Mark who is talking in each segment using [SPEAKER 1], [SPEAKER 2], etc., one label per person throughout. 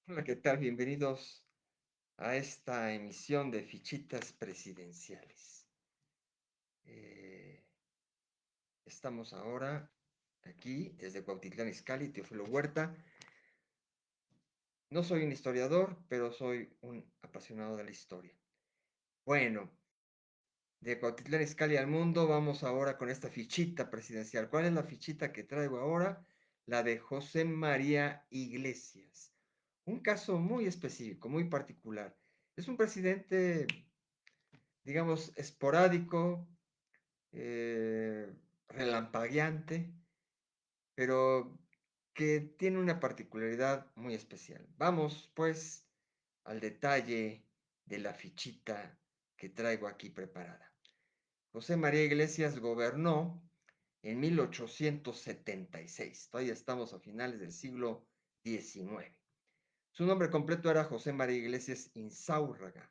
[SPEAKER 1] Hola, ¿qué tal? Bienvenidos a esta emisión de Fichitas Presidenciales. Eh, Estamos ahora aquí desde Cuautitlán Izcalli, Teófilo Huerta. No soy un historiador, pero soy un apasionado de la historia. Bueno, de Cuautitlán Izcalli al mundo, vamos ahora con esta fichita presidencial. ¿Cuál es la fichita que traigo ahora? La de José María Iglesias. Un caso muy específico, muy particular. Es un presidente, digamos, esporádico, relampagueante, pero que tiene una particularidad muy especial. Vamos, pues, al detalle de la fichita que traigo aquí preparada. José María Iglesias gobernó en 1876. Todavía estamos a finales del siglo XIX. Su nombre completo era José María Iglesias Inzáurraga.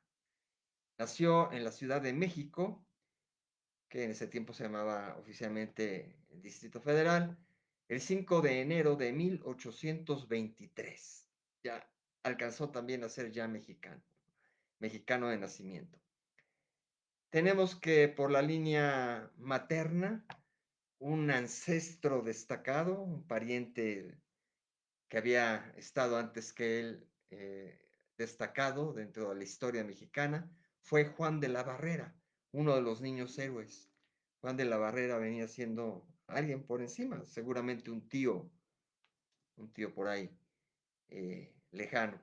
[SPEAKER 1] Nació en la Ciudad de México, que en ese tiempo se llamaba oficialmente el Distrito Federal, el 5 de enero de 1823. Ya alcanzó también a ser ya mexicano, mexicano de nacimiento. Tenemos que por la línea materna, un ancestro destacado, un pariente que había estado antes que él destacado dentro de la historia mexicana, fue Juan de la Barrera, uno de los niños héroes. Juan de la Barrera venía siendo alguien por encima, seguramente un tío por ahí, lejano,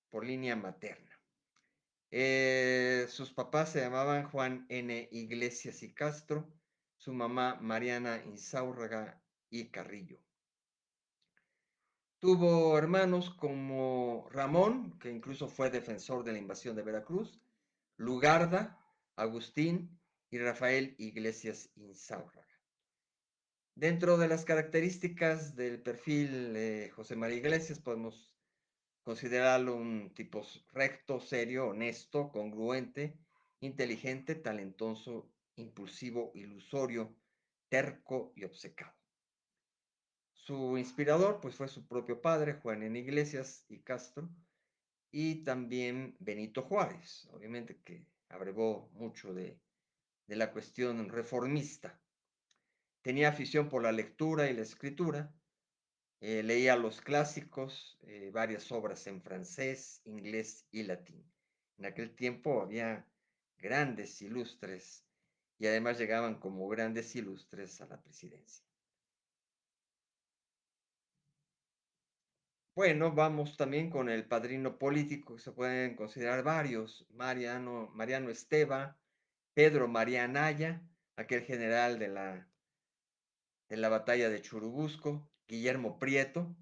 [SPEAKER 1] por línea materna. Sus papás se llamaban Juan N. Iglesias y Castro, su mamá Mariana Inzáurraga y Carrillo. Tuvo hermanos como Ramón, que incluso fue defensor de la invasión de Veracruz, Lugarda, Agustín y Rafael Iglesias Inzáurraga. Dentro de las características del perfil de José María Iglesias podemos considerarlo un tipo recto, serio, honesto, congruente, inteligente, talentoso, impulsivo, ilusorio, terco y obcecado. Su inspirador pues fue su propio padre, Juan N. Iglesias y Castro, y también Benito Juárez, obviamente que abrevó mucho de la cuestión reformista. Tenía afición por la lectura y la escritura, leía los clásicos, varias obras en francés, inglés y latín. En aquel tiempo había grandes ilustres y además llegaban como grandes ilustres a la presidencia. Bueno, vamos también con el padrino político, que se pueden considerar varios, Mariano Esteva, Pedro María Anaya, aquel general de la batalla de Churubusco, Guillermo Prieto,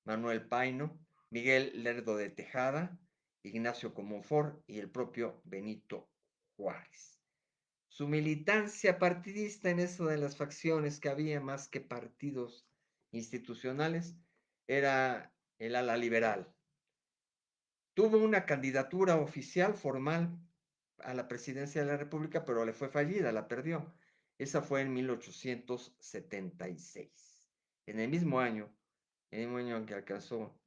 [SPEAKER 1] Manuel Paino, Miguel Lerdo de Tejada, Ignacio Comonfort y el propio Benito Juárez. Su militancia partidista en eso de las facciones que había más que partidos institucionales era el ala liberal. Tuvo una candidatura oficial formal a la presidencia de la República, pero le fue fallida, la perdió. Esa fue en 1876. En el mismo año en que alcanzó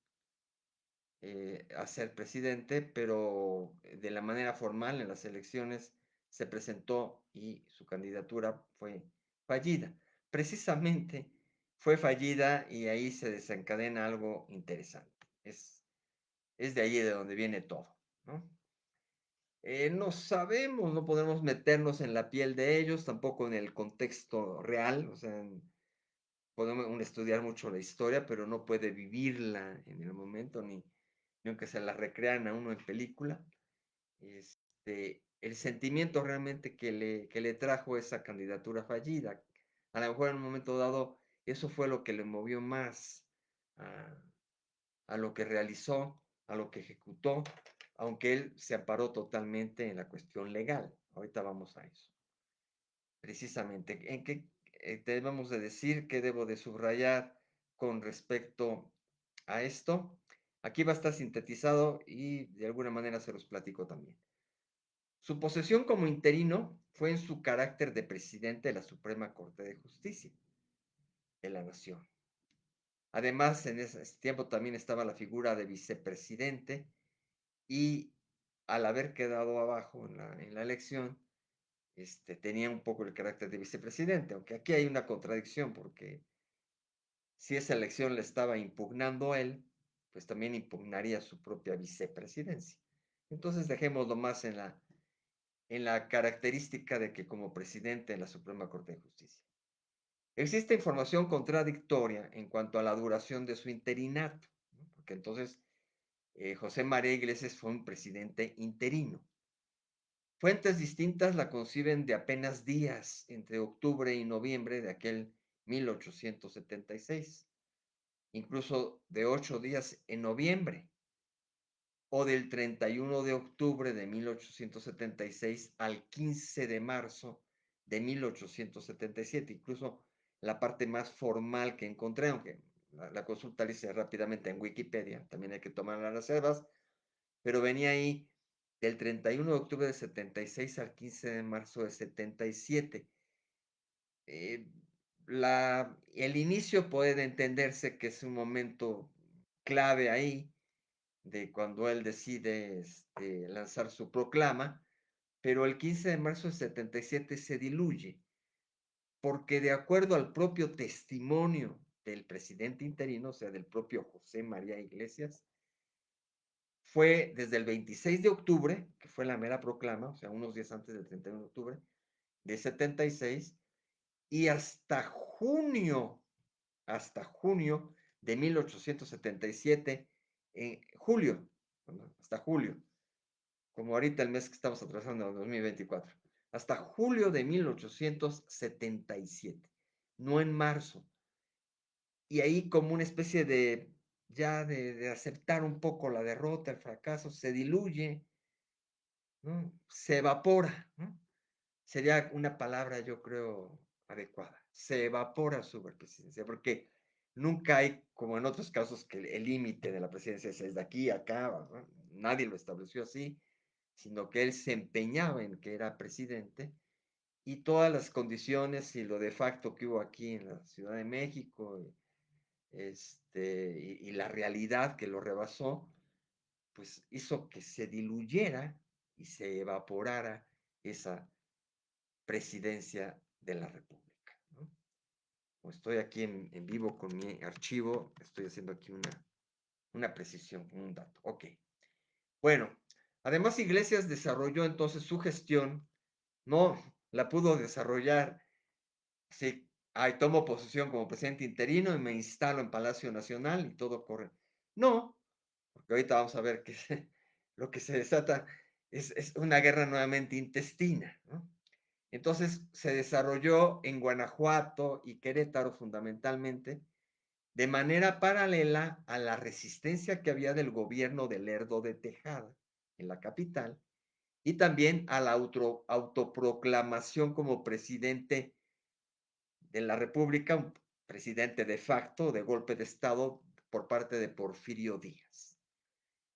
[SPEAKER 1] a ser presidente, pero de la manera formal en las elecciones se presentó y su candidatura fue fallida. Precisamente fue fallida y ahí se desencadena algo interesante. Es de ahí de donde viene todo, ¿no? No sabemos, no podemos meternos en la piel de ellos, tampoco en el contexto real, o sea, podemos estudiar mucho la historia, pero no puede vivirla en el momento, ni aunque se la recrean a uno en película. El sentimiento realmente que le trajo esa candidatura fallida, a lo mejor en un momento dado, eso fue lo que le movió más a, a lo que realizó, a lo que ejecutó, aunque él se amparó totalmente en la cuestión legal. Ahorita vamos a eso. Precisamente, ¿en qué debemos de decir, qué debo de subrayar con respecto a esto? Aquí va a estar sintetizado y de alguna manera se los platico también. Su posesión como interino fue en su carácter de presidente de la Suprema Corte de Justicia de la Nación. Además, en ese tiempo también estaba la figura de vicepresidente y al haber quedado abajo en la elección, tenía un poco el carácter de vicepresidente, aunque aquí hay una contradicción, porque si esa elección le estaba impugnando a él, pues también impugnaría su propia vicepresidencia. Entonces dejémoslo más en la característica de que como presidente en la Suprema Corte de Justicia. Existe información contradictoria en cuanto a la duración de su interinato, ¿no? Porque entonces José María Iglesias fue un presidente interino. Fuentes distintas la conciben de apenas días entre octubre y noviembre de aquel 1876, incluso de 8 días en noviembre, o del 31 de octubre de 1876 al 15 de marzo de 1877, incluso la parte más formal que encontré, aunque la consulta la hice rápidamente en Wikipedia, también hay que tomar las reservas, pero venía ahí del 31 de octubre de 76 al 15 de marzo de 77. Eh, el inicio puede entenderse que es un momento clave ahí, de cuando él decide lanzar su proclama, pero el 15 de marzo de 77 se diluye, porque de acuerdo al propio testimonio del presidente interino, o sea, del propio José María Iglesias, fue desde el 26 de octubre, que fue la mera proclama, o sea, unos días antes del 31 de octubre de 76, y hasta junio de 1877, julio, ¿no? Hasta julio, como ahorita el mes que estamos atravesando, 2024, hasta julio de 1877, no en marzo. Y ahí como una especie de, ya de aceptar un poco la derrota, el fracaso, se diluye, ¿no? Se evapora, ¿no? Sería una palabra, yo creo, adecuada. Se evapora su presidencia, porque nunca hay, como en otros casos, que el límite de la presidencia es de aquí a acá, ¿no? Nadie lo estableció así, sino que él se empeñaba en que era presidente y todas las condiciones y lo de facto que hubo aquí en la Ciudad de México, y la realidad que lo rebasó, pues hizo que se diluyera y se evaporara esa presidencia de la República, ¿no? Como estoy aquí en vivo con mi archivo, estoy haciendo aquí una precisión, un dato. Ok. Bueno, además Iglesias desarrolló entonces su gestión, no la pudo desarrollar, sí, ahí tomo posesión como presidente interino y me instalo en Palacio Nacional y todo corre. No, porque ahorita vamos a ver que lo que se desata es una guerra nuevamente intestina, ¿no? Entonces se desarrolló en Guanajuato y Querétaro fundamentalmente, de manera paralela a la resistencia que había del gobierno de Lerdo de Tejada en la capital y también a la autoproclamación como presidente de la República, un presidente de facto de golpe de Estado por parte de Porfirio Díaz.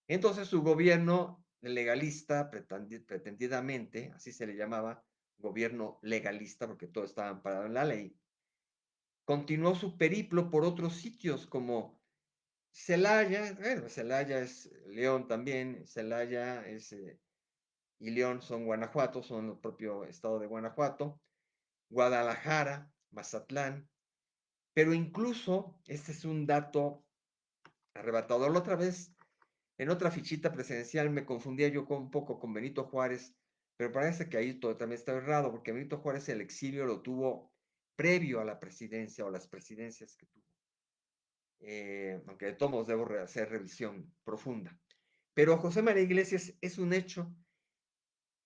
[SPEAKER 1] Entonces su gobierno legalista, pretendidamente, así se le llamaba, gobierno legalista, porque todo estaba amparado en la ley, continuó su periplo por otros sitios como Celaya, bueno, Celaya es León también, Celaya y León son Guanajuato, son el propio estado de Guanajuato, Guadalajara, Mazatlán, pero incluso, este es un dato arrebatador, la otra vez en otra fichita presidencial me confundía yo un poco con Benito Juárez, pero parece que ahí todo también está errado, porque Benito Juárez el exilio lo tuvo previo a la presidencia o las presidencias que tuvo. Aunque de todos modos debo hacer revisión profunda. Pero José María Iglesias es un hecho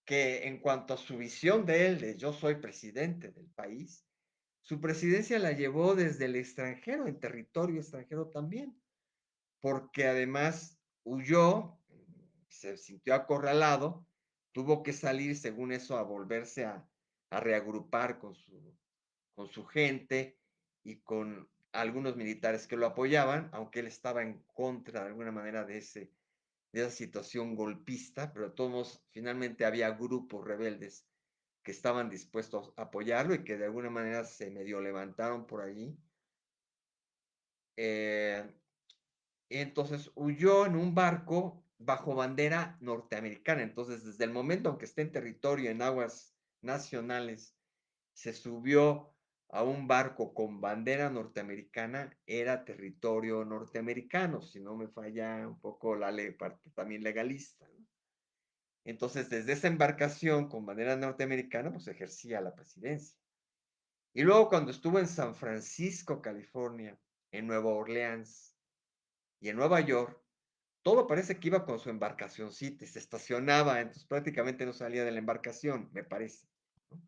[SPEAKER 1] que en cuanto a su visión de él, de yo soy presidente del país, su presidencia la llevó desde el extranjero, en territorio extranjero también, porque además huyó, se sintió acorralado, tuvo que salir, según eso, a volverse a reagrupar con su gente y con algunos militares que lo apoyaban, aunque él estaba en contra de alguna manera de esa situación golpista, pero de todos modos, finalmente había grupos rebeldes que estaban dispuestos a apoyarlo y que de alguna manera se medio levantaron por allí Eh, entonces huyó en un barco bajo bandera norteamericana. Entonces, desde el momento en que esté en territorio, en aguas nacionales, se subió a un barco con bandera norteamericana, era territorio norteamericano, si no me falla un poco la ley, parte también legalista, ¿no? Entonces, desde esa embarcación con bandera norteamericana, pues ejercía la presidencia. Y luego cuando estuvo en San Francisco, California, en Nueva Orleans y en Nueva York, todo parece que iba con su embarcacioncita y se estacionaba, entonces prácticamente no salía de la embarcación, me parece, ¿no?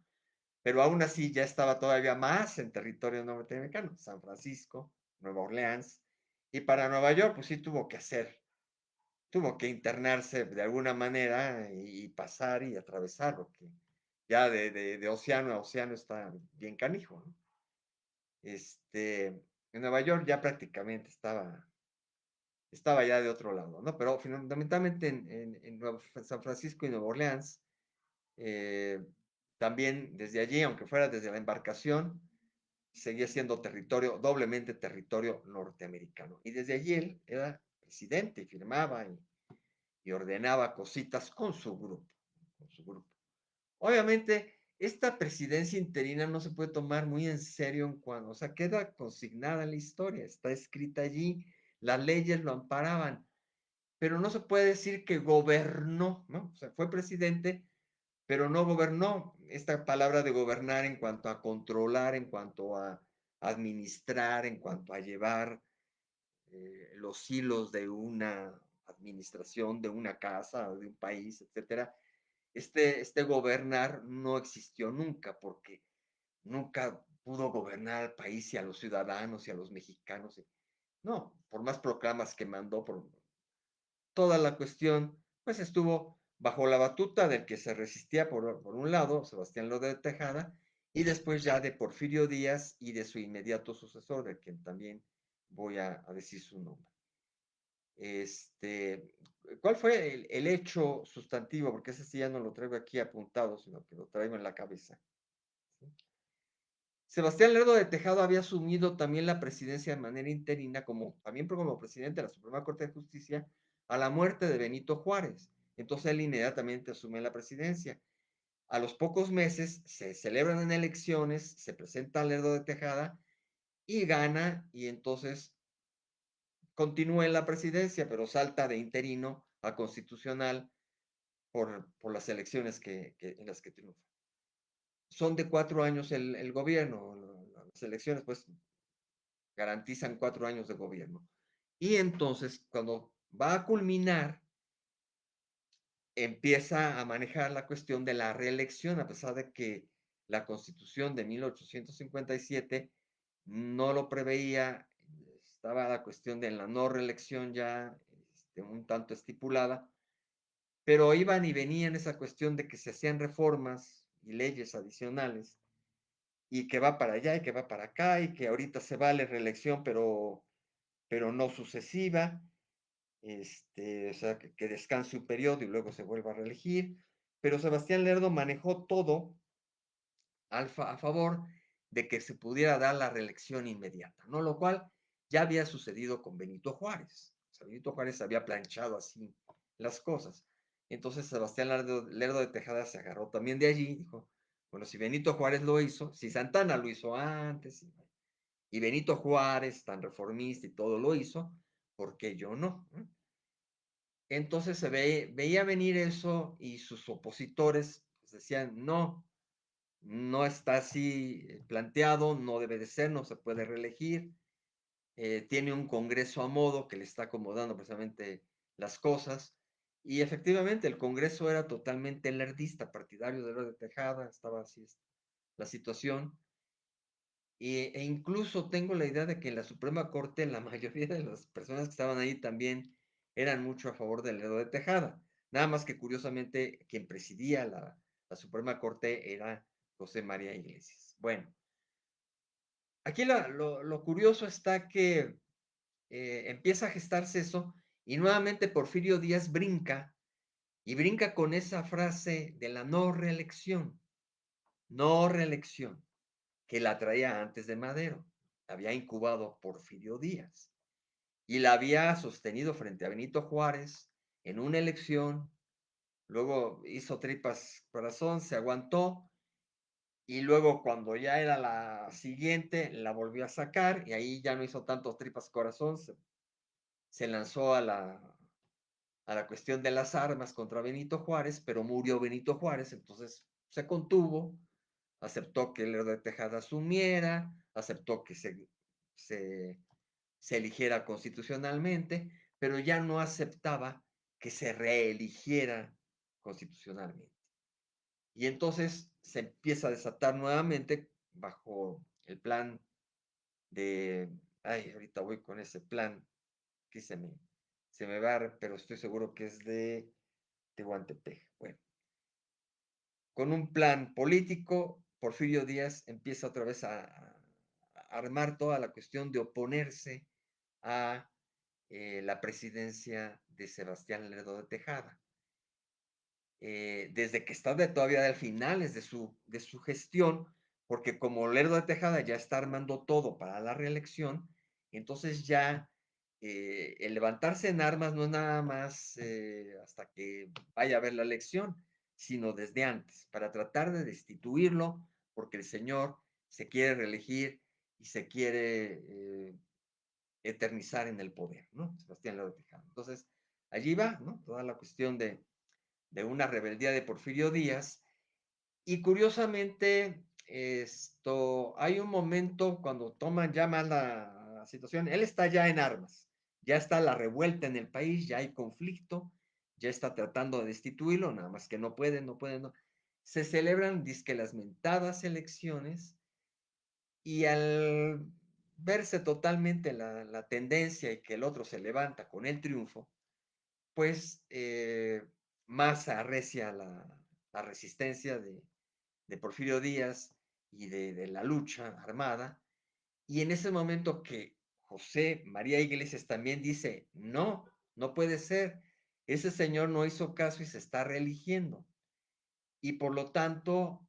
[SPEAKER 1] Pero aún así ya estaba todavía más en territorio norteamericano, San Francisco, Nueva Orleans, y para Nueva York, pues sí tuvo que internarse de alguna manera y pasar y atravesar, porque ya de océano a océano está bien canijo, ¿no? En Nueva York ya prácticamente estaba ya de otro lado, ¿no? Pero fundamentalmente en San Francisco y Nueva Orleans, eh, también desde allí, aunque fuera desde la embarcación, seguía siendo territorio, doblemente territorio norteamericano. Y desde allí él era presidente y firmaba y ordenaba cositas con su grupo, con su grupo. Obviamente, esta presidencia interina no se puede tomar muy en serio en cuanto, o sea, queda consignada en la historia, está escrita allí, las leyes lo amparaban, pero no se puede decir que gobernó, ¿no? O sea, fue presidente, pero no gobernó. Esta palabra de gobernar en cuanto a controlar, en cuanto a administrar, en cuanto a llevar los hilos de una administración, de una casa, de un país, etcétera. Este gobernar no existió nunca, porque nunca pudo gobernar al país y a los ciudadanos y a los mexicanos. No, por más proclamas que mandó, por toda la cuestión, pues estuvo bajo la batuta del que se resistía por un lado, Sebastián Lerdo de Tejada, y después ya de Porfirio Díaz y de su inmediato sucesor, del que también voy a decir su nombre. Este, ¿Cuál fue el hecho sustantivo? Porque ese sí ya no lo traigo aquí apuntado, sino que lo traigo en la cabeza. ¿Sí? Sebastián Lerdo de Tejado había asumido también la presidencia de manera interina, también como presidente de la Suprema Corte de Justicia, a la muerte de Benito Juárez. Entonces él inmediatamente asume la presidencia. A los pocos meses se celebran elecciones, se presenta Lerdo de Tejada y gana, y entonces continúa en la presidencia, pero salta de interino a constitucional por las elecciones en las que triunfa. Son de 4 años el gobierno, las elecciones pues garantizan 4 años de gobierno. Y entonces cuando va a culminar, empieza a manejar la cuestión de la reelección, a pesar de que la Constitución de 1857 no lo preveía, estaba la cuestión de la no reelección ya un tanto estipulada, pero iban y venían esa cuestión de que se hacían reformas y leyes adicionales y que va para allá y que va para acá y que ahorita se vale reelección, pero no sucesiva, o sea, que descanse un periodo y luego se vuelva a reelegir. Pero Sebastián Lerdo manejó todo a favor de que se pudiera dar la reelección inmediata, ¿no? Lo cual ya había sucedido con Benito Juárez. O sea, Benito Juárez había planchado así las cosas. Entonces Sebastián Lerdo de Tejada se agarró también de allí y dijo, bueno, si Benito Juárez lo hizo, si Santana lo hizo antes, y Benito Juárez, tan reformista y todo lo hizo, ¿por qué yo no? Entonces veía venir eso y sus opositores pues, decían, no, no está así planteado, no debe de ser, no se puede reelegir, tiene un Congreso a modo que le está acomodando precisamente las cosas. Y efectivamente el Congreso era totalmente lerdista, partidario de Lerdo de Tejada, estaba así la situación. E incluso tengo la idea de que en la Suprema Corte la mayoría de las personas que estaban ahí también eran mucho a favor del Lerdo de Tejada. Nada más que curiosamente quien presidía la Suprema Corte era José María Iglesias. Bueno, aquí lo curioso está que empieza a gestarse eso y nuevamente Porfirio Díaz brinca y brinca con esa frase de la no reelección, que la traía antes de Madero. había incubado Porfirio Díaz y la había sostenido frente a Benito Juárez en una elección. Luego hizo tripas corazón, se aguantó y luego cuando ya era la siguiente la volvió a sacar y ahí ya no hizo tantos tripas corazón, se lanzó a la cuestión de las armas contra Benito Juárez, pero murió Benito Juárez, entonces se contuvo, aceptó que Lerdo de Tejada asumiera, aceptó que se, se eligiera constitucionalmente, pero ya no aceptaba que se reeligiera constitucionalmente. Y entonces se empieza a desatar nuevamente bajo el plan de, ay, ahorita voy con ese plan que se me va, pero estoy seguro que es de Tehuantepec. Bueno, con un plan político, Porfirio Díaz empieza otra vez a armar toda la cuestión de oponerse a la presidencia de Sebastián Lerdo de Tejada. Desde que está todavía de finales de su gestión, porque como Lerdo de Tejada ya está armando todo para la reelección, entonces ya el levantarse en armas no es nada más hasta que vaya a haber la elección, sino desde antes, para tratar de destituirlo, porque el señor se quiere reelegir y se quiere eternizar en el poder, ¿no? Sebastián Lerdo de Tejada. Entonces, allí va, ¿no? Toda la cuestión de una rebeldía de Porfirio Díaz. Y curiosamente, hay un momento cuando toman ya más la situación, él está ya en armas, ya está la revuelta en el país, ya hay conflicto, ya está tratando de destituirlo, nada más que no pueden, no pueden, no. Se celebran, dizque las mentadas elecciones, y al verse totalmente la tendencia y que el otro se levanta con el triunfo, pues más arrecia la resistencia de Porfirio Díaz y de la lucha armada. Y en ese momento que José María Iglesias también dice, no, no puede ser, ese señor no hizo caso y se está reeligiendo. Y por lo tanto,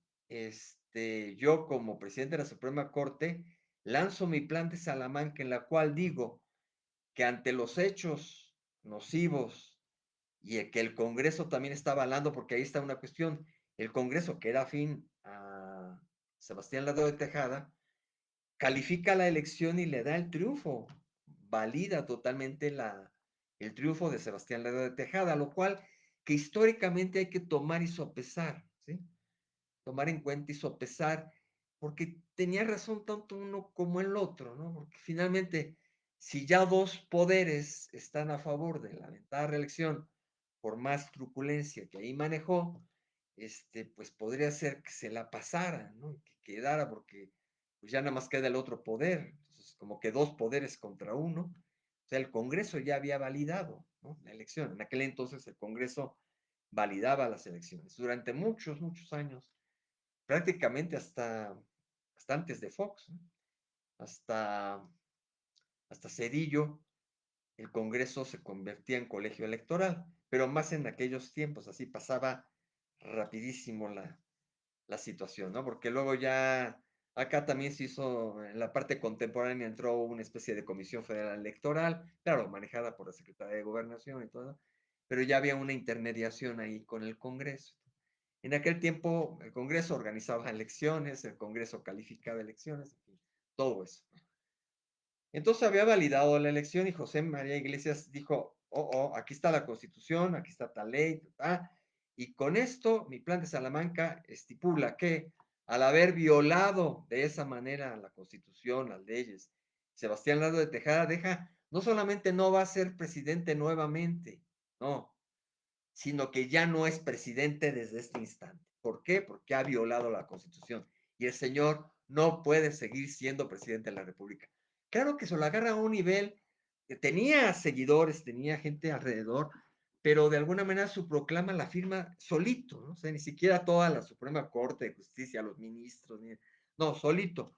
[SPEAKER 1] yo como presidente de la Suprema Corte lanzo mi plan de Salamanca en la cual digo que ante los hechos nocivos y que el Congreso también está avalando, porque ahí está una cuestión, el Congreso que era afín a Sebastián Lerdo de Tejada, califica la elección y le da el triunfo, valida totalmente el triunfo de Sebastián Lerdo de Tejada, lo cual que históricamente hay que tomar y sopesar, ¿sí? Tomar en cuenta y sopesar, porque tenía razón tanto uno como el otro, ¿no? Porque finalmente, si ya dos poderes están a favor de la ventada reelección, por más truculencia que ahí manejó, pues podría ser que se la pasara, ¿no? Que quedara, porque pues ya nada más queda el otro poder, entonces como que dos poderes contra uno, o sea, el Congreso ya había validado, ¿no? La elección, en aquel entonces el Congreso validaba las elecciones, durante muchos, muchos años, prácticamente hasta antes de Fox, ¿no? hasta, hasta Cedillo, el Congreso se convertía en colegio electoral, pero más en aquellos tiempos, así pasaba rapidísimo la situación, ¿no? Porque luego ya acá también se hizo, en la parte contemporánea entró una especie de Comisión Federal Electoral, claro, manejada por la Secretaría de Gobernación y todo, pero ya había una intermediación ahí con el Congreso. En aquel tiempo el Congreso organizaba elecciones, el Congreso calificaba elecciones, todo eso. Entonces había validado la elección y José María Iglesias dijo, aquí está la Constitución, aquí está tal ley, y con esto mi plan de Salamanca estipula que al haber violado de esa manera la Constitución, las leyes, Sebastián Lerdo de Tejada no solamente no va a ser presidente nuevamente, no, sino que ya no es presidente desde este instante. ¿Por qué? Porque ha violado la Constitución y el señor no puede seguir siendo presidente de la República. Claro que se lo agarra a un nivel que tenía seguidores, tenía gente alrededor, pero de alguna manera su proclama la firma solito, ¿no? O sea, ni siquiera toda la Suprema Corte de Justicia, los ministros, no, solito.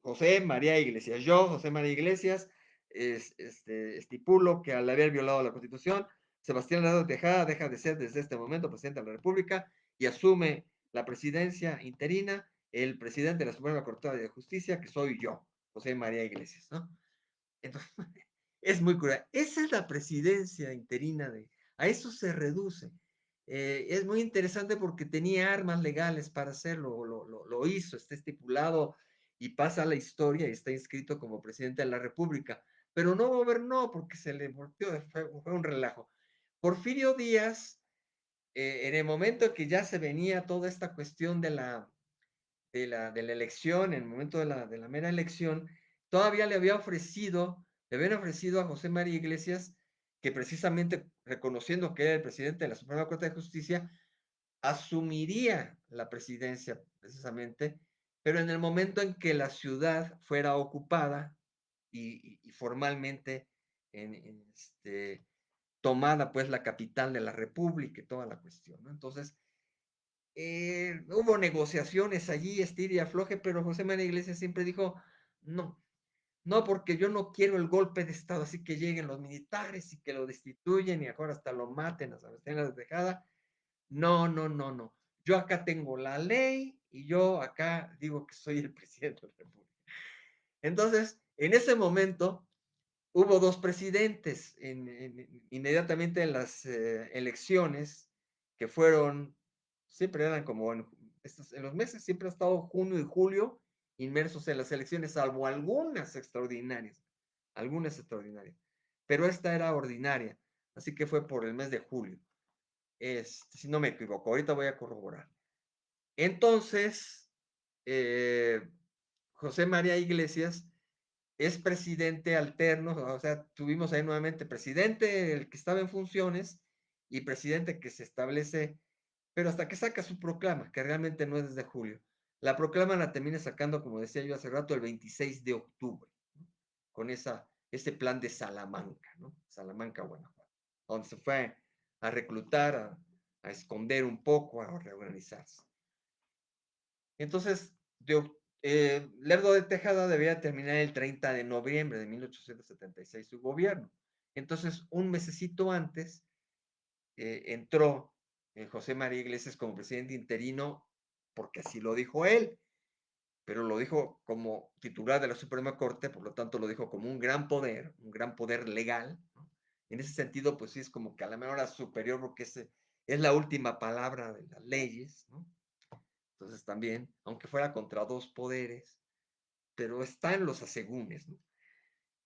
[SPEAKER 1] José María Iglesias. Yo, José María Iglesias, estipulo que al haber violado la Constitución, Sebastián Lerdo de Tejada deja de ser desde este momento presidente de la República y asume la presidencia interina el presidente de la Suprema Corte de Justicia, que soy yo, José María Iglesias, ¿no? Entonces, es muy curioso. Esa es la presidencia interina a eso se reduce. Es muy interesante porque tenía armas legales para hacerlo, lo hizo, está estipulado y pasa a la historia y está inscrito como presidente de la República, pero no gobernó porque se le volteó, fue un relajo. Porfirio Díaz, en el momento que ya se venía toda esta cuestión de la elección, en el momento de la mera elección, todavía le habían ofrecido a José María Iglesias que precisamente reconociendo que era el presidente de la Suprema Corte de Justicia, asumiría la presidencia precisamente, pero en el momento en que la ciudad fuera ocupada y formalmente tomada pues la capital de la República y toda la cuestión, ¿no? Entonces, hubo negociaciones allí, estira y afloje, pero José María Iglesias siempre dijo, no, no, porque yo no quiero el golpe de Estado, así que lleguen los militares y que lo destituyen y ahora hasta lo maten a Sebastián La Tejada. No, no, no, no. Yo acá tengo la ley y yo acá digo que soy el presidente de la República. Entonces, en ese momento hubo dos presidentes inmediatamente en las elecciones que siempre eran como en los meses, siempre ha estado junio y julio inmersos en las elecciones, salvo algunas extraordinarias, pero esta era ordinaria, así que fue por el mes de julio, si no me equivoco, ahorita voy a corroborar. Entonces, eh, José María Iglesias es presidente alterno, o sea, tuvimos ahí nuevamente presidente, el que estaba en funciones, y presidente que se establece, pero hasta que saca su proclama, que realmente no es desde julio. La proclama la termina sacando, como decía yo hace rato, el 26 de octubre, ¿no? Con ese plan de Salamanca, ¿no? Salamanca, Guanajuato, donde se fue a reclutar, a esconder un poco, a reorganizarse. Entonces, Lerdo de Tejada debía terminar el 30 de noviembre de 1876 su gobierno. Entonces, un mesecito antes, entró José María Iglesias como presidente interino, porque así lo dijo él, pero lo dijo como titular de la Suprema Corte, por lo tanto lo dijo como un gran poder legal, ¿no? En ese sentido, pues sí es como que a la mejor era superior porque es la última palabra de las leyes, ¿no? Entonces también, aunque fuera contra dos poderes, pero está en los asegúnes, ¿no?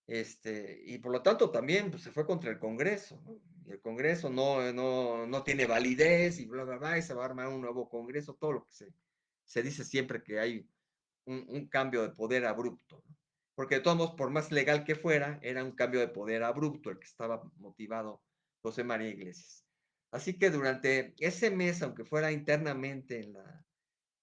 [SPEAKER 1] Y por lo tanto también pues, se fue contra el Congreso, ¿no? Y el Congreso no tiene validez y bla, bla, bla, y se va a armar un nuevo Congreso, todo lo que se dice siempre que hay un cambio de poder abrupto, ¿no? Porque de todos modos, por más legal que fuera, era un cambio de poder abrupto el que estaba motivado José María Iglesias. Así que durante ese mes, aunque fuera internamente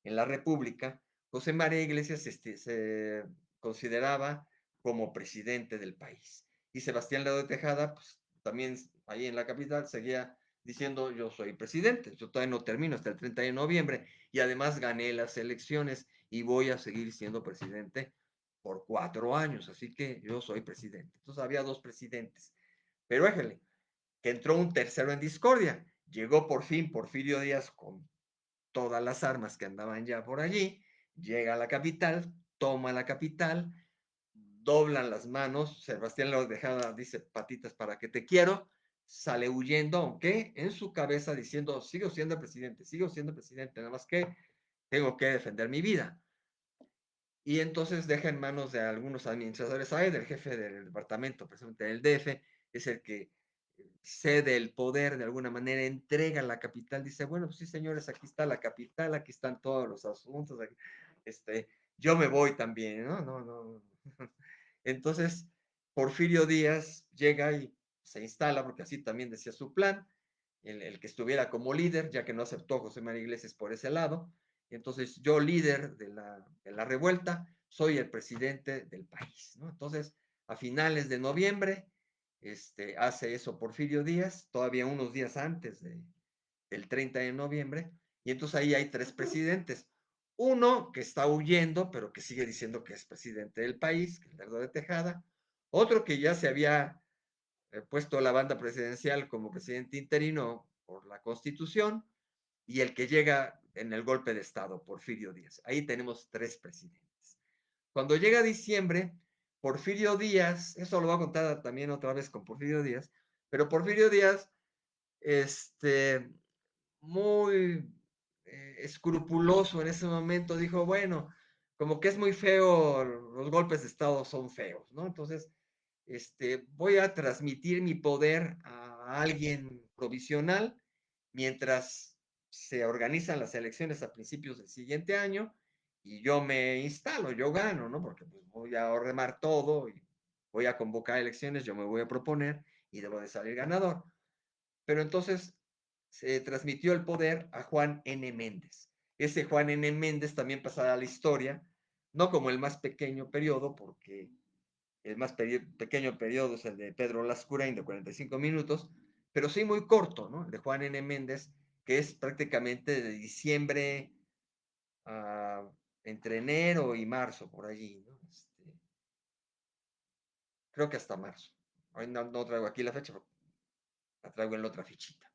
[SPEAKER 1] en la República, José María Iglesias se consideraba como presidente del país. Y Sebastián Lerdo de Tejada, pues también ahí en la capital, seguía diciendo yo soy presidente, yo todavía no termino hasta el 30 de noviembre y además gané las elecciones y voy a seguir siendo presidente por 4 años, así que yo soy presidente. Entonces había dos presidentes, pero déjenle, que entró un tercero en discordia. Llegó por fin Porfirio Díaz con todas las armas que andaban ya por allí, llega a la capital, toma la capital, doblan las manos, Sebastián Lerdo de Tejada dice patitas para que te quiero, sale huyendo, aunque en su cabeza diciendo sigo siendo presidente, nada más que tengo que defender mi vida. Y entonces deja en manos de algunos administradores ahí, del jefe del departamento, precisamente del DF, es el que cede el poder de alguna manera, entrega la capital, dice, bueno, pues sí, señores, aquí está la capital, aquí están todos los asuntos, aquí, yo me voy también, ¿no? No, no. Entonces, Porfirio Díaz llega y se instala, porque así también decía su plan, el que estuviera como líder, ya que no aceptó José María Iglesias por ese lado. Entonces, yo líder de la revuelta, soy el presidente del país, ¿no? Entonces, a finales de noviembre, hace eso Porfirio Díaz, todavía unos días antes del 30 de noviembre, y entonces ahí hay tres presidentes. Uno que está huyendo, pero que sigue diciendo que es presidente del país, que es Lerdo de Tejada. Otro que ya se había puesto la banda presidencial como presidente interino por la Constitución, y el que llega en el golpe de Estado, Porfirio Díaz. Ahí tenemos tres presidentes. Cuando llega diciembre, Porfirio Díaz, eso lo voy a contar también otra vez con Porfirio Díaz, pero Porfirio Díaz, este, muy escrupuloso en ese momento, dijo, bueno, como que es muy feo, los golpes de Estado son feos, ¿no? Entonces, voy a transmitir mi poder a alguien provisional mientras se organizan las elecciones a principios del siguiente año y yo me instalo, yo gano, ¿no? Porque pues voy a ordenar todo y voy a convocar elecciones, yo me voy a proponer y debo de salir ganador. Pero entonces se transmitió el poder a Juan N. Méndez. Ese Juan N. Méndez también pasará a la historia, no como el más pequeño periodo, porque el más pequeño periodo es el de Pedro Lascurain de 45 minutos, pero sí muy corto, ¿no? El de Juan N. Méndez, que es prácticamente de diciembre a entre enero y marzo, por allí, ¿no? Creo que hasta marzo. Hoy no traigo aquí la fecha, la traigo en la otra fichita.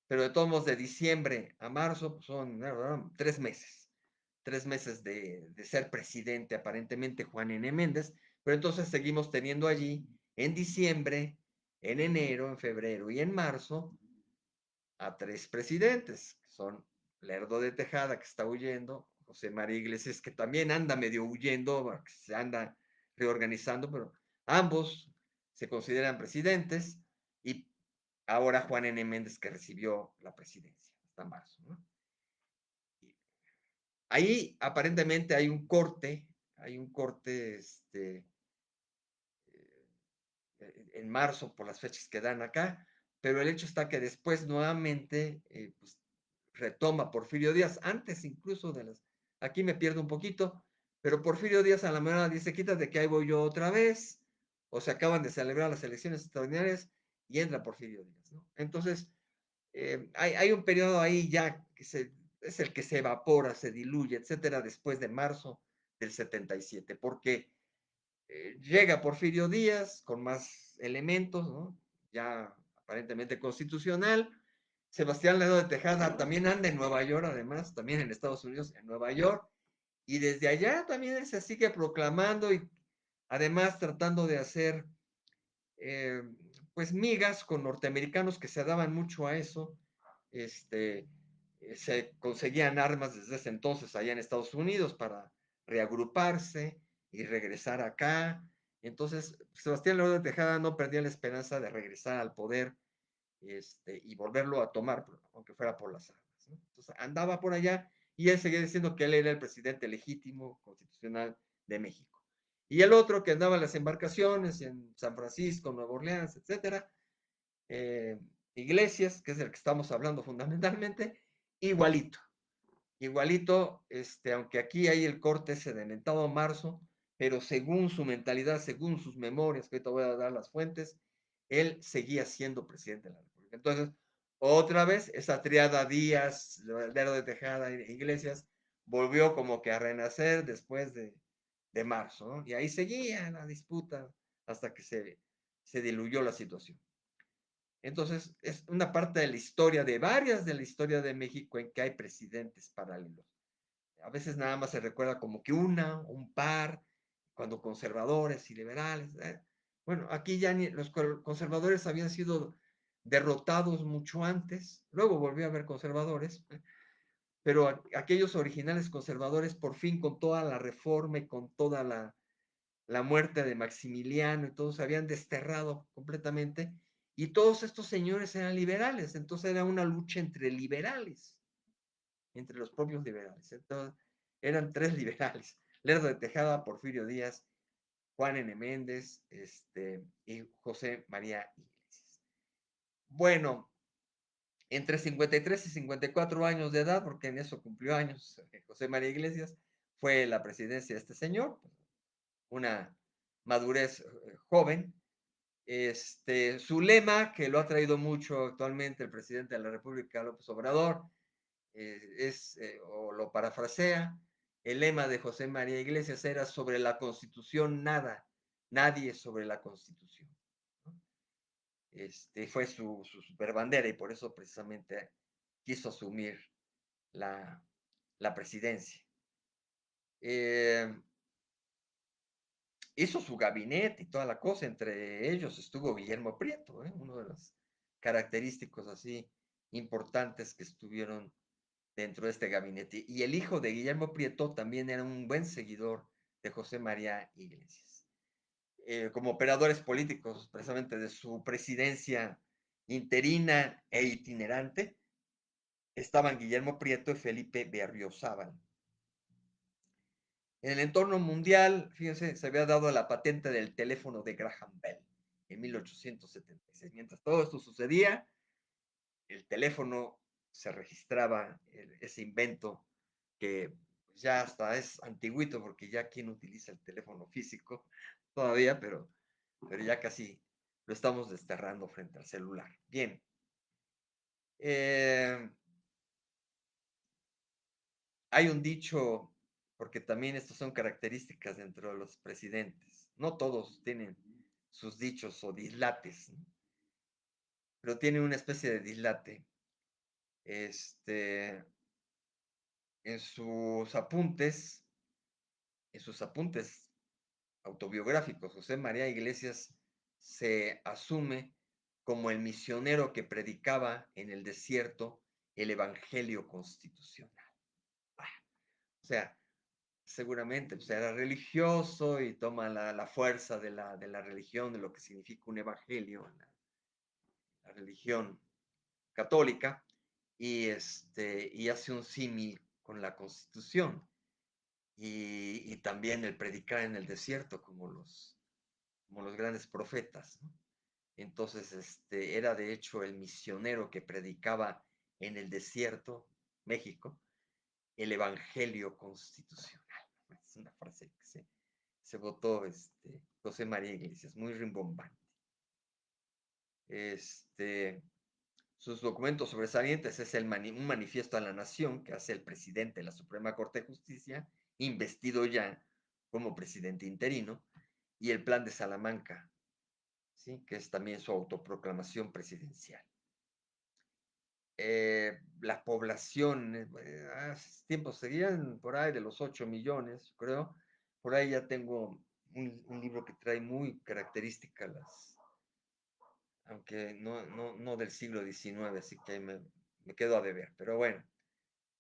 [SPEAKER 1] Pero de todos modos, de diciembre a marzo pues son 3 meses. 3 meses de ser presidente, aparentemente Juan N. Méndez, pero entonces seguimos teniendo allí en diciembre, en enero, en febrero y en marzo a 3 presidentes, que son Lerdo de Tejada, que está huyendo, José María Iglesias, que también anda medio huyendo, que se anda reorganizando, pero ambos se consideran presidentes, y ahora Juan N. Méndez, que recibió la presidencia hasta marzo, ¿no? Ahí aparentemente hay un corte en marzo por las fechas que dan acá, pero el hecho está que después nuevamente pues, retoma Porfirio Díaz, antes incluso de las... Aquí me pierdo un poquito, pero Porfirio Díaz a la mañana dice, quítate que ahí voy yo otra vez, o se acaban de celebrar las elecciones extraordinarias y entra Porfirio Díaz, ¿no? Entonces, hay un periodo ahí ya que es el que se evapora, se diluye, etcétera, después de marzo del 77, porque llega Porfirio Díaz con más elementos, ¿no? Ya aparentemente constitucional. Sebastián Lerdo de Tejada también anda en Nueva York, además, también en Estados Unidos, en Nueva York, y desde allá también se sigue proclamando y además tratando de hacer eh, pues migas con norteamericanos que se daban mucho a eso. Este, Se conseguían armas desde ese entonces allá en Estados Unidos para reagruparse y regresar acá. Entonces, Sebastián Lerdo de Tejada no perdía la esperanza de regresar al poder y volverlo a tomar, aunque fuera por las armas, ¿no? Entonces, andaba por allá y él seguía diciendo que él era el presidente legítimo, constitucional de México. Y el otro que andaba en las embarcaciones en San Francisco, Nueva Orleans, etcétera, eh, Iglesias, que es el que estamos hablando fundamentalmente, igualito, igualito, aunque aquí hay el corte ese de mentado marzo, pero según su mentalidad, según sus memorias, que ahorita voy a dar las fuentes, él seguía siendo presidente de la República. Entonces, otra vez, esa triada Díaz, Lerdo de Tejada e Iglesias, volvió como que a renacer después de marzo, ¿no? Y ahí seguía la disputa hasta que se diluyó la situación. Entonces, es una parte de la historia, de varias de la historia de México, en que hay presidentes paralelos. A veces nada más se recuerda como que un par, cuando conservadores y liberales. Bueno, aquí ya los conservadores habían sido derrotados mucho antes, luego volvió a haber conservadores, pero aquellos originales conservadores, por fin, con toda la reforma y con toda la muerte de Maximiliano y todos se habían desterrado completamente, y todos estos señores eran liberales, entonces era una lucha entre liberales, entre los propios liberales. Entonces, eran tres liberales: Lerdo de Tejada, Porfirio Díaz, Juan N. Méndez, y José María Iglesias. Bueno, entre 53 y 54 años de edad, porque en eso cumplió años José María Iglesias, fue la presidencia de este señor, una madurez joven. Su lema, que lo ha traído mucho actualmente el presidente de la República, López Obrador, o lo parafrasea, el lema de José María Iglesias era: sobre la Constitución nada, nadie sobre la Constitución, ¿no? Fue su superbandera y por eso precisamente quiso asumir la, la presidencia. Eh, hizo su gabinete y toda la cosa. Entre ellos estuvo Guillermo Prieto, uno de los característicos así importantes que estuvieron dentro de este gabinete. Y el hijo de Guillermo Prieto también era un buen seguidor de José María Iglesias. Como operadores políticos, precisamente de su presidencia interina e itinerante, estaban Guillermo Prieto y Felipe Berriozábal. En el entorno mundial, fíjense, se había dado la patente del teléfono de Graham Bell en 1876. Mientras todo esto sucedía, el teléfono se registraba, ese invento que ya hasta es antiguito porque ya quien utiliza el teléfono físico todavía, pero ya casi lo estamos desterrando frente al celular. Bien. Hay un dicho, porque también estas son características dentro de los presidentes. No todos tienen sus dichos o dislates, ¿no? Pero tienen una especie de dislate. Este, en sus apuntes, en sus apuntes autobiográficos, José María Iglesias se asume como el misionero que predicaba en el desierto el evangelio constitucional. O sea, seguramente pues, era religioso y toma la fuerza de la religión, de lo que significa un evangelio, la religión católica, y hace un símil con la constitución. Y también el predicar en el desierto, como los grandes profetas, ¿no? Entonces, era de hecho el misionero que predicaba en el desierto, México, el evangelio constitucional. Es una frase que se votó José María Iglesias, muy rimbombante. Sus documentos sobresalientes es un manifiesto a la nación que hace el presidente de la Suprema Corte de Justicia, investido ya como presidente interino, y el Plan de Salamanca, ¿sí? Que es también su autoproclamación presidencial. La población, hace tiempo serían por ahí de los 8 millones, creo. Por ahí ya tengo un libro que trae muy características aunque no del siglo XIX, así que me quedo a deber. Pero bueno,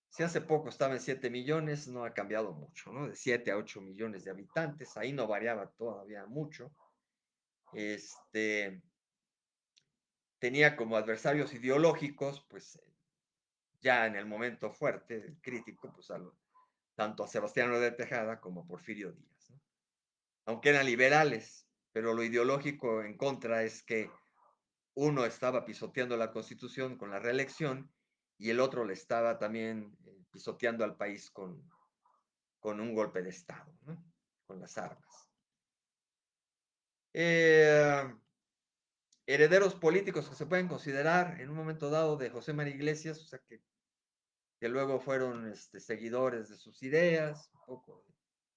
[SPEAKER 1] si hace poco estaba en 7 millones, no ha cambiado mucho, ¿no? De 7 a 8 millones de habitantes, ahí no variaba todavía mucho. Tenía como adversarios ideológicos, pues ya en el momento fuerte, crítico, pues tanto a Sebastián de Tejada como a Porfirio Díaz, ¿no? Aunque eran liberales, pero lo ideológico en contra es que uno estaba pisoteando la Constitución con la reelección y el otro le estaba también pisoteando al país con un golpe de Estado, ¿no? Con las armas. Herederos políticos que se pueden considerar en un momento dado de José María Iglesias, o sea que luego fueron seguidores de sus ideas, un poco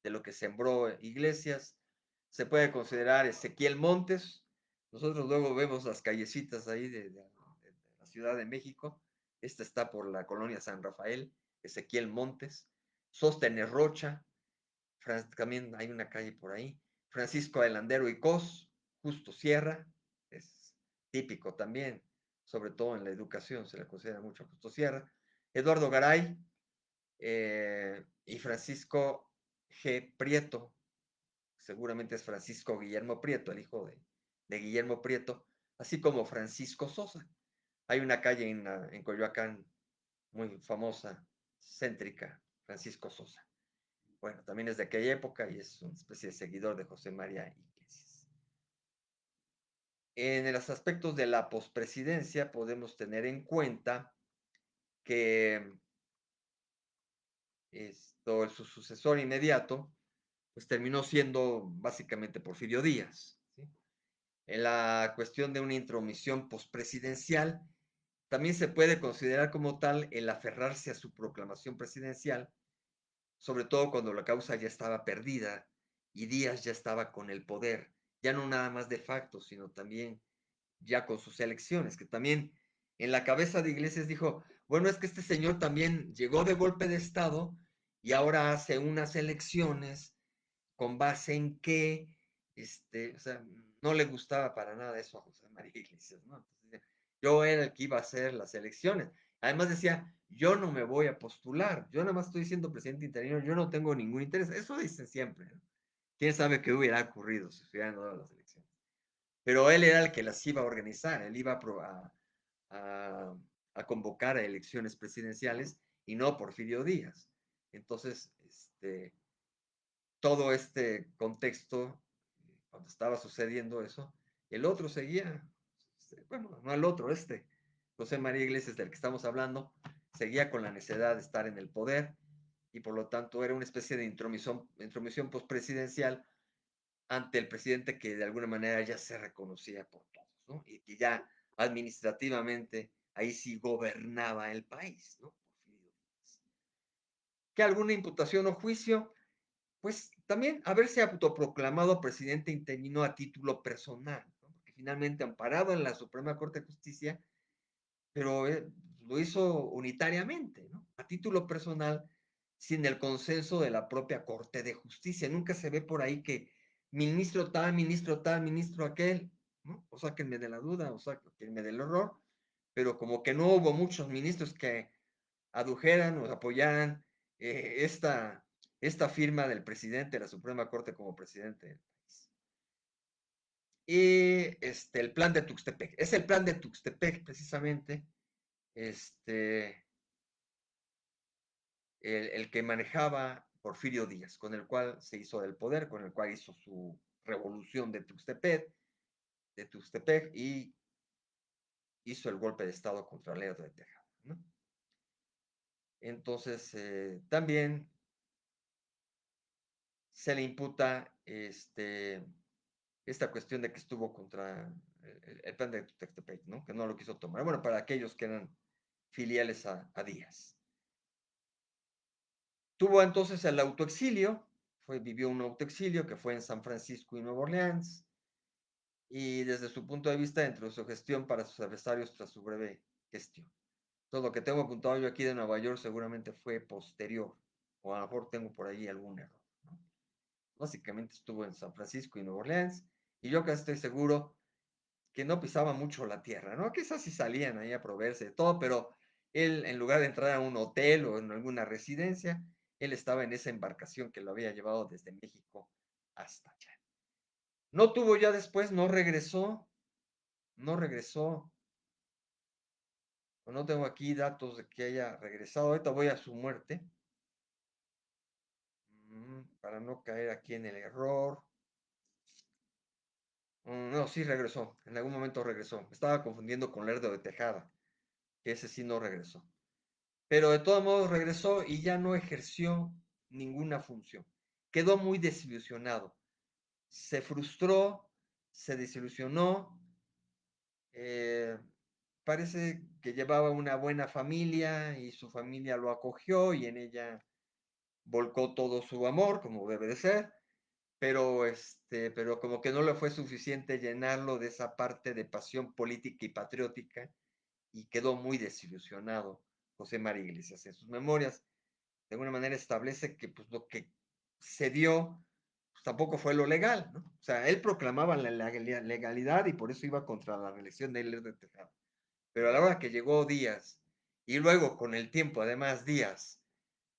[SPEAKER 1] de lo que sembró Iglesias. Se puede considerar Ezequiel Montes. Nosotros luego vemos las callecitas ahí de la Ciudad de México. Esta está por la colonia San Rafael, Ezequiel Montes. Sóstenes Rocha, también hay una calle por ahí. Francisco Adelandero y Cos, Justo Sierra, es típico también, sobre todo en la educación se le considera mucho a Justo Sierra. Eduardo Garay y Francisco G. Prieto, seguramente es Francisco Guillermo Prieto, el hijo de Guillermo Prieto, así como Francisco Sosa. Hay una calle en Coyoacán muy famosa, céntrica, Francisco Sosa. Bueno, también es de aquella época y es una especie de seguidor de José María Iglesias. En los aspectos de la pospresidencia podemos tener en cuenta que su sucesor inmediato, pues terminó siendo básicamente Porfirio Díaz, ¿sí? En la cuestión de una intromisión pospresidencial, también se puede considerar como tal el aferrarse a su proclamación presidencial, sobre todo cuando la causa ya estaba perdida y Díaz ya estaba con el poder, ya no nada más de facto, sino también ya con sus elecciones, que también en la cabeza de Iglesias dijo, bueno, es que este señor también llegó de golpe de Estado y ahora hace unas elecciones con base en qué, o sea, no le gustaba para nada eso a José María Iglesias, ¿no? Entonces, yo era el que iba a hacer las elecciones. Además decía, yo no me voy a postular, yo nada más estoy siendo presidente interino, yo no tengo ningún interés. Eso dicen siempre, ¿no? ¿Quién sabe qué hubiera ocurrido si se hubieran dado las elecciones? Pero él era el que las iba a organizar, él iba a, a convocar a elecciones presidenciales y no Porfirio Díaz. Entonces, todo este contexto, cuando estaba sucediendo eso, el otro seguía, bueno, no el otro, José María Iglesias del que estamos hablando, seguía con la necesidad de estar en el poder y por lo tanto era una especie de intromisión postpresidencial ante el presidente que de alguna manera ya se reconocía por todos, ¿no? Y que ya administrativamente ahí sí gobernaba el país, ¿no? Que alguna imputación o juicio, pues también haberse autoproclamado presidente interino a título personal, ¿no? Porque finalmente amparado en la Suprema Corte de Justicia, pero lo hizo unitariamente, ¿no? A título personal, sin el consenso de la propia Corte de Justicia. Nunca se ve por ahí que ministro tal, ministro tal, ministro aquel, ¿no? O sáquenme de la duda, o sáquenme del error, pero como que no hubo muchos ministros que adujeran o apoyaran esta firma del presidente de la Suprema Corte como presidente del país. Y el plan de Tuxtepec. Es el plan de Tuxtepec, precisamente, este, el que manejaba Porfirio Díaz, con el cual se hizo del poder, con el cual hizo su revolución de Tuxtepec y hizo el golpe de Estado contra Lerdo de Tejada, ¿no? Entonces, también se le imputa esta cuestión de que estuvo contra el plan de Tuxtepec, ¿no? Que no lo quiso tomar. Bueno, para aquellos que eran filiales a Díaz. Tuvo entonces el autoexilio, vivió un autoexilio que fue en San Francisco y Nueva Orleans, y desde su punto de vista, dentro de su gestión para sus adversarios tras su breve gestión. Todo lo que tengo apuntado yo aquí de Nueva York seguramente fue posterior, o a lo mejor tengo por ahí algún error, ¿no? Básicamente estuvo en San Francisco y Nueva Orleans, y yo casi estoy seguro que no pisaba mucho la tierra, ¿no? Quizás sí salían ahí a proveerse de todo, pero él, en lugar de entrar a un hotel o en alguna residencia, él estaba en esa embarcación que lo había llevado desde México hasta allá. No tuvo ya después, no regresó, no tengo aquí datos de que haya regresado. Ahorita voy a su muerte, para no caer aquí en el error. No, sí regresó, en algún momento regresó. Me estaba confundiendo con Lerdo de Tejada, que ese sí no regresó. Pero de todos modos regresó y ya no ejerció ninguna función. Quedó muy desilusionado. Se frustró, se desilusionó. eh, Parece que llevaba una buena familia y su familia lo acogió y en ella volcó todo su amor, como debe de ser, pero como que no le fue suficiente llenarlo de esa parte de pasión política y patriótica y quedó muy desilusionado José María Iglesias. En sus memorias, de alguna manera establece que pues, lo que se dio pues, tampoco fue lo legal, ¿no? O sea, él proclamaba la legalidad y por eso iba contra la reelección de Lerdo de Tejada. Pero a la hora que llegó Díaz, y luego con el tiempo, además, Díaz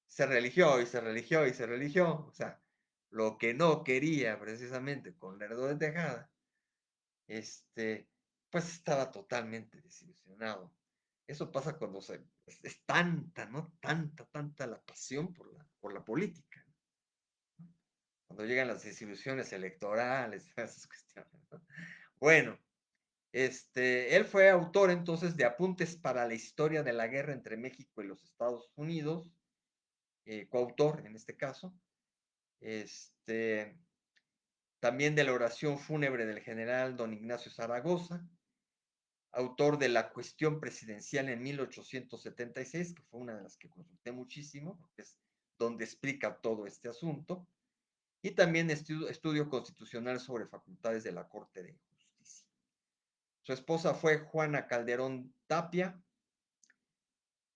[SPEAKER 1] se religió y se religió y se religió, o sea, lo que no quería precisamente con Lerdo de Tejada, pues estaba totalmente desilusionado. Eso pasa cuando es tanta, ¿no? Tanta la pasión por la política. Cuando llegan las desilusiones electorales, esas cuestiones, ¿no? Bueno, él fue autor entonces de Apuntes para la Historia de la Guerra entre México y los Estados Unidos, coautor en este caso, también de la oración fúnebre del general don Ignacio Zaragoza, autor de La Cuestión Presidencial en 1876, que fue una de las que consulté muchísimo, porque es donde explica todo este asunto, y también estudio constitucional sobre facultades de la Corte de Justicia. Su esposa fue Juana Calderón Tapia,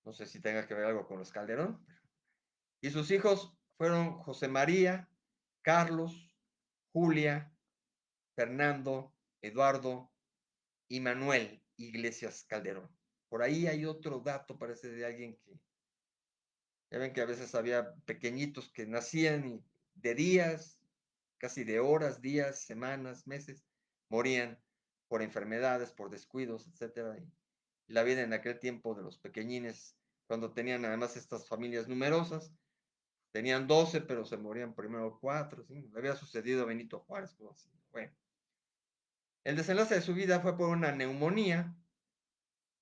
[SPEAKER 1] no sé si tenga que ver algo con los Calderón, y sus hijos fueron José María, Carlos, Julia, Fernando, Eduardo y Manuel Iglesias Calderón. Por ahí hay otro dato, parece de alguien que, ya ven que a veces había pequeñitos que nacían y de días, casi de horas, días, semanas, meses, morían por enfermedades, por descuidos, etcétera. Y la vida en aquel tiempo de los pequeñines, cuando tenían además estas familias numerosas, tenían 12, pero se morían primero 4, ¿sí? Le había sucedido a Benito Juárez, pues así. Bueno, el desenlace de su vida fue por una neumonía,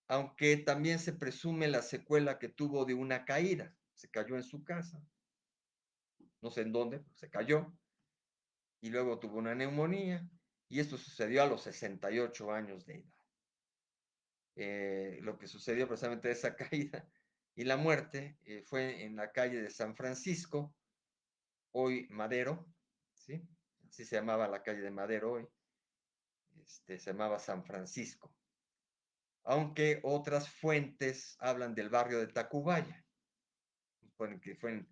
[SPEAKER 1] aunque también se presume la secuela que tuvo de una caída. Se cayó en su casa, no sé en dónde, pero se cayó, y luego tuvo una neumonía, y esto sucedió a los 68 años de edad. Lo que sucedió precisamente de esa caída y la muerte fue en la calle de San Francisco, hoy Madero, ¿sí? Así se llamaba la calle de Madero hoy, se llamaba San Francisco. Aunque otras fuentes hablan del barrio de Tacubaya, que fue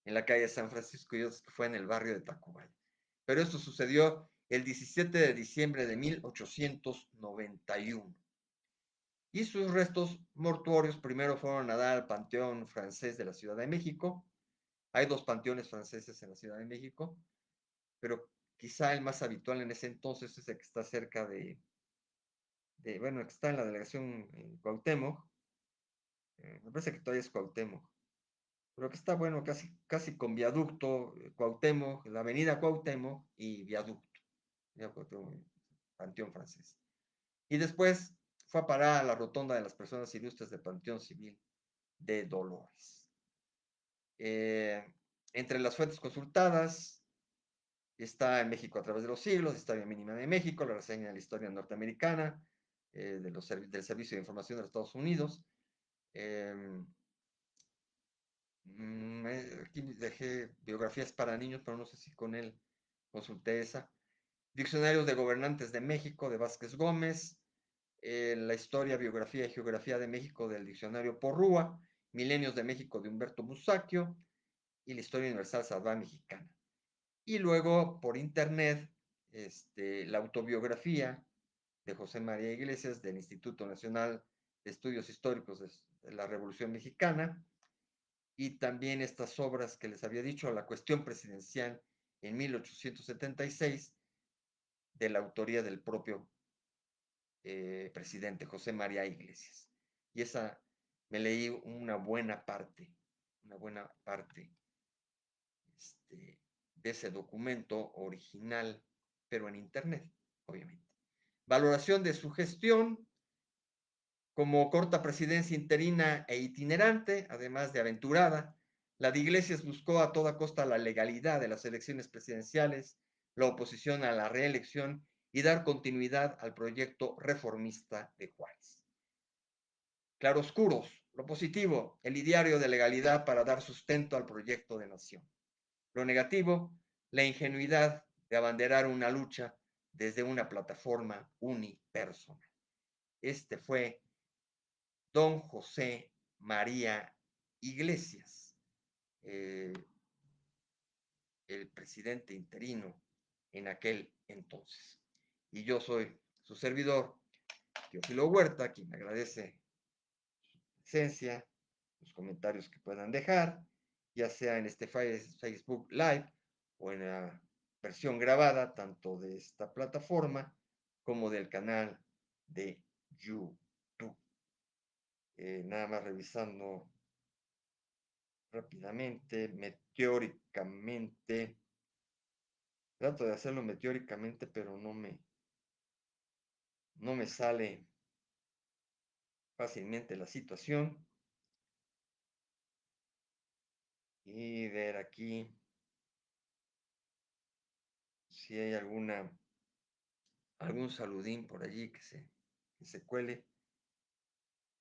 [SPEAKER 1] en la calle de San Francisco y otros que fue en el barrio de Tacubaya. Pero esto sucedió el 17 de diciembre de 1891. Y sus restos mortuorios primero fueron a dar al Panteón Francés de la Ciudad de México. Hay 2 panteones franceses en la Ciudad de México, pero quizá el más habitual en ese entonces es el que está cerca bueno, que está en la delegación en Cuauhtémoc. Me parece que todavía es Cuauhtémoc, pero que está, bueno, casi con viaducto, Cuauhtémoc, la avenida Cuauhtémoc y viaducto, Panteón Francés. Y después fue a parar a la rotonda de las personas ilustres del Panteón Civil de Dolores. Entre las fuentes consultadas está en México a través de los siglos, Historia Mínima de México, la reseña de la historia norteamericana, del Servicio de Información de los Estados Unidos. Aquí dejé biografías para niños, pero no sé si con él consulté esa. Diccionarios de Gobernantes de México de Vázquez Gómez, la historia, biografía y geografía de México del diccionario Porrúa, Milenios de México de Humberto Musacchio y la historia universal salvaje mexicana. Y luego por internet, la autobiografía de José María Iglesias del Instituto Nacional de Estudios Históricos de la Revolución Mexicana, y también estas obras que les había dicho, La Cuestión Presidencial en 1876, de la autoría del propio presidente José María Iglesias. Y esa me leí una buena parte de ese documento original, pero en internet, obviamente. Valoración de su gestión como corta presidencia interina e itinerante, además de aventurada. La de Iglesias buscó a toda costa la legalidad de las elecciones presidenciales, la oposición a la reelección y dar continuidad al proyecto reformista de Juárez. Claroscuros, lo positivo, el ideario de legalidad para dar sustento al proyecto de nación. Lo negativo, la ingenuidad de abanderar una lucha desde una plataforma unipersonal. Este fue don José María Iglesias, el presidente interino en aquel entonces. Y yo soy su servidor, Teófilo Huerta, quien agradece su presencia, los comentarios que puedan dejar, ya sea en este Facebook Live o en la versión grabada, tanto de esta plataforma como del canal de YouTube. Nada más revisando rápidamente, meteóricamente. Trato de hacerlo meteóricamente, pero no me sale fácilmente la situación. Y ver aquí si hay algún saludín por allí que se cuele.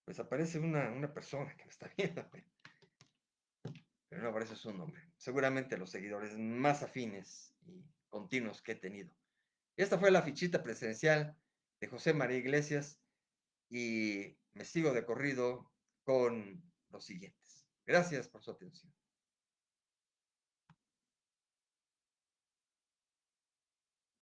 [SPEAKER 1] Pues aparece una persona que me está viendo, pero no aparece su nombre. Seguramente los seguidores más afines y continuos que he tenido. Esta fue la fichita presidencial de José María Iglesias y me sigo de corrido con los siguientes. Gracias por su atención.